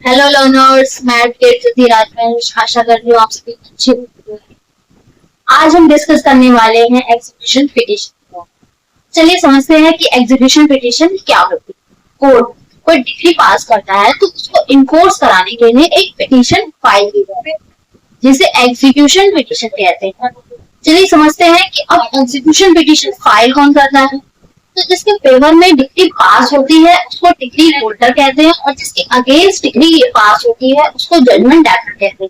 Hello learners, मैं कीर्ति राजवंश आशा करती हूँ आप सभी अच्छे होंगे। आज हम डिस्कस करने वाले हैं एग्जीक्यूशन पिटीशन। चलिए समझते हैं कि एग्जीक्यूशन पिटीशन क्या होती है। कोर्ट कोई डिग्री पास करता है तो उसको इन्फोर्स कराने के लिए एक पिटीशन फाइल की जाती है जिसे एग्जीक्यूशन पिटीशन कहते हैं। चलिए समझते हैं कि अब एग्जीक्यूशन पिटीशन फाइल कौन करता है। तो जिसके फेवर में डिग्री पास होती है उसको डिग्री होल्डर कहते हैं और जिसके अगेंस्ट डिग्री पास होती है उसको जजमेंट डेटर कहते हैं।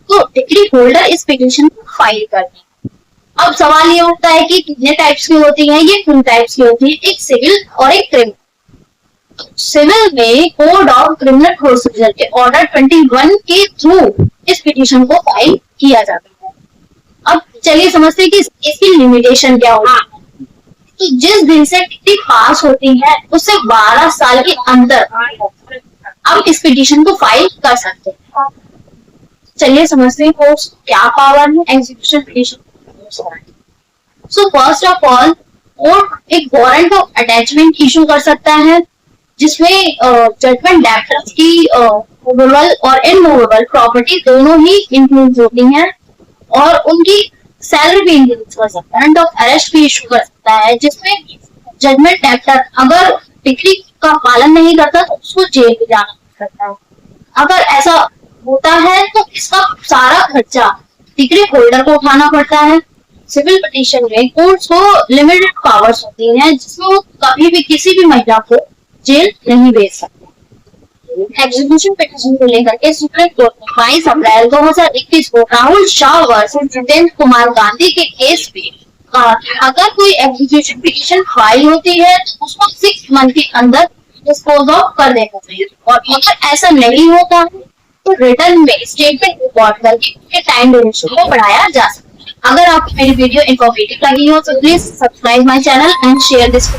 तो डिग्री होल्डर इस पिटीशन को फाइल करते हैं। अब सवाल ये उठता है कि कितने टाइप्स की होती है। ये 2 टाइप्स की होती है, एक सिविल और एक क्रिमिनल। सिविल में कोड ऑफ क्रिमिनल प्रोसीजर के ऑर्डर 21 के थ्रू इस पिटीशन को फाइल किया जाता है। अब चलिए समझते हैं कि इसकी लिमिटेशन क्या होगी। तो जिस दिन से डिग्री पास होती है उससे 12 साल के अंदर आप इस पिटीशन को फाइल कर सकते हैं। चलिए समझते हैं क्या पावर है execution petition. So first of all court एक वारंट ऑफ अटैचमेंट इशू कर सकता है जिसमें जजमेंट डेटर्स की मूवेबल और इनमूवेबल प्रॉपर्टी दोनों ही इंक्लूड होती हैं और उनकी सैलरी भी इंक्रीज कर सकता है। वारंट ऑफ अरेस्ट भी इशू कर सकता है जिसमें जजमेंट डेटर अगर डिग्री का पालन नहीं करता तो उसको जेल भी जाना पड़ सकता है। अगर ऐसा होता है तो इसका सारा खर्चा डिग्री होल्डर को उठाना पड़ता है। सिविल पिटीशन में कोर्ट्स को लिमिटेड पावर्स होती हैं जिसमें वो कभी भी किसी भी महिला को जेल नहीं भेज सकते। एग्जीक्यूशन पिटीशन को लेकर के सुप्रीम कोर्ट ने 22 अप्रैल 2021 को राहुल शाह वर्सेस जितेंद्र कुमार गांधी के केस में कहा कि अगर कोई एग्जीक्यूशन पिटीशन फाइल होती है तो उसको 6 मंथ के अंदर डिस्पोज ऑफ कर देना चाहिए और अगर ऐसा नहीं होता है तो रिटर्न में स्टेटमेंट रिकॉर्ड करके उसके टाइम ड्यूरेशन को बढ़ाया जा सकता है। अगर आपको मेरी वीडियो इन्फॉर्मेटिव लगी हो तो please subscribe my channel and share this.